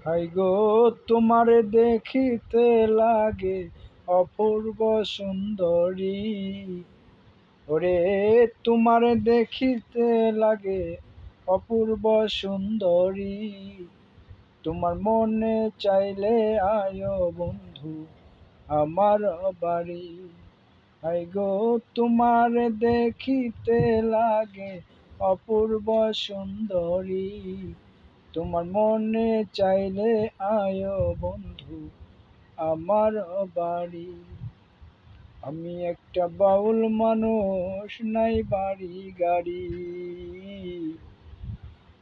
High গো, তোমারে দেখিতে লাগে অপূর্ব সুন্দরী। ওরে, তোমারে দেখিতে লাগে অপূর্ব সুন্দরী। তোমার মনে চাইলে আয়ো বন্ধু আমার বাড়ি। হাই গো, তোমারে দেখিতে লাগে অপূর্ব সুন্দরী। তোমার মনে চাইলে আয়ো বন্ধু আমার বাড়ি। আমি একটা বাউল মানুষ, নাই বাড়ি গাড়ি।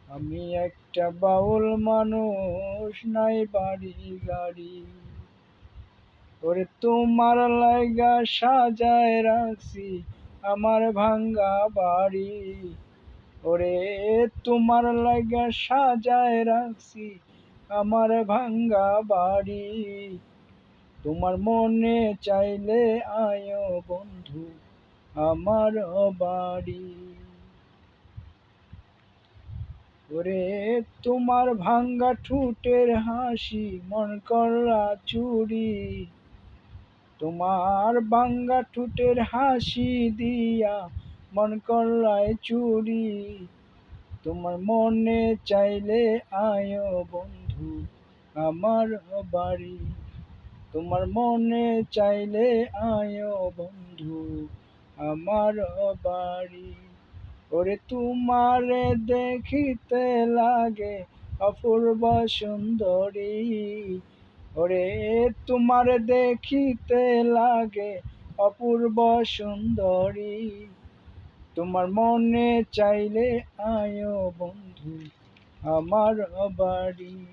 আমি একটা বাউল মানুষ, নাই বাড়ি গাড়ি। ওরে, তোমার লাইগা সাজায় রাখছি আমার ভাঙ্গা বাড়ি। ওরে, তোমার লাগা সাজায় রাখছি আমার ভাঙ্গা বাড়ি। তোমার মনে চাইলে আয়ো বন্ধু আমার বাড়ি। ওরে, তোমার ভাঙ্গা ঠোঁটের হাসি মন করা চুরি। তোমার ভাঙ্গা ঠোঁটের হাসি দিয়া মন করায় চুরি। তোমার মনে চাইলে আয়ো বন্ধু আমার বাড়ি। তোমার মনে চাইলে আয়ো বন্ধু আমার বাড়ি। ওরে, তোমারে দেখিতে লাগে অপূর্ব সুন্দরী। ওরে, তোমারে দেখিতে লাগে অপূর্ব সুন্দরী। তোমার মনে চাইলে আয়ো বন্ধু আমার বাড়ি।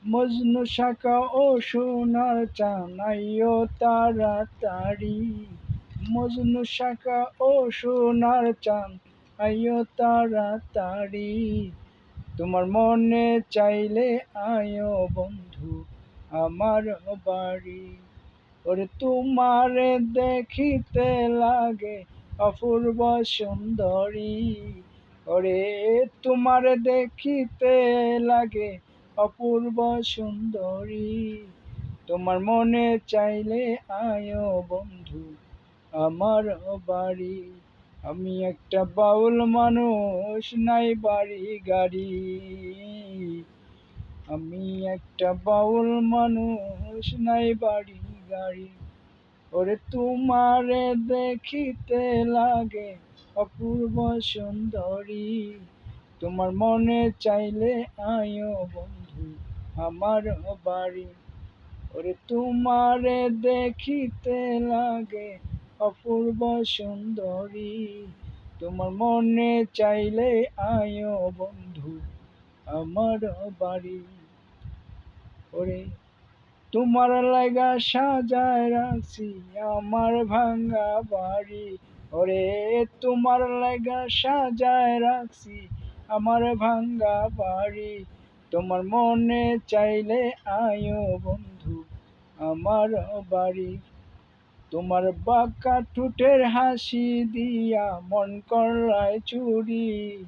মজনু শাখা ও সোনার চান আইও তাড়াতাড়ি। মজনু শাখা ও সোনার চান আইও তাড়াতাড়ি। তোমার মনে চাইলে আয়ো বন্ধু আমার বাড়ি। ওরে, তোমারে দেখিতে লাগে অপূর্ব সুন্দরী। ওরে, তোমারে দেখিতে লাগে অপূর্ব সুন্দরী। তোমার মনে চাইলে আয়ো বন্ধু আমার বাড়ি। আমি একটা বাউল মানুষ, নাই বাড়ি গাড়ি। আমি একটা বাউল মানুষ, নাই বাড়ি গাড়ি। ওরে, তোমারে দেখিতে লাগে অপূর্ব সুন্দরী। তোমার মনে চাইলে আয়ো বন্ধু আমার বাড়ি। ওরে, তোমারে দেখিতে লাগে অপূর্ব সুন্দরী। তোমার মনে চাইলে আয়ো বন্ধু আমার বাড়ি। ওরে, তোমার লাগা সাজায় রাখছি আমার ভাঙ্গা বাড়ি। ওরে, তোমার লাগা সাজায় রাখছি আমার ভাঙ্গা বাড়ি। তোমার মনে চাইলে আয়ো বন্ধু আমার বাড়ি। তোমার বাঁকা ঠোঁটের হাসি দিয়া মন করায় চুরি।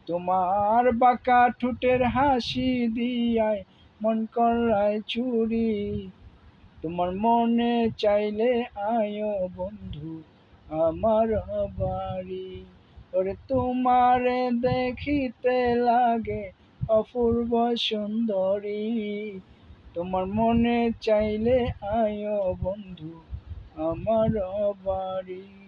তোমার বাঁকা ঠোঁটের হাসি দিয়ায় মন করায় চুরি। তোমার মনে চাইলে আয়ো বন্ধু আমার বাড়ি। ওরে, তোমারে দেখিতে লাগে অপূর্ব সুন্দরী। তোমার মনে চাইলে আয়ো বন্ধু আমার বাড়ি।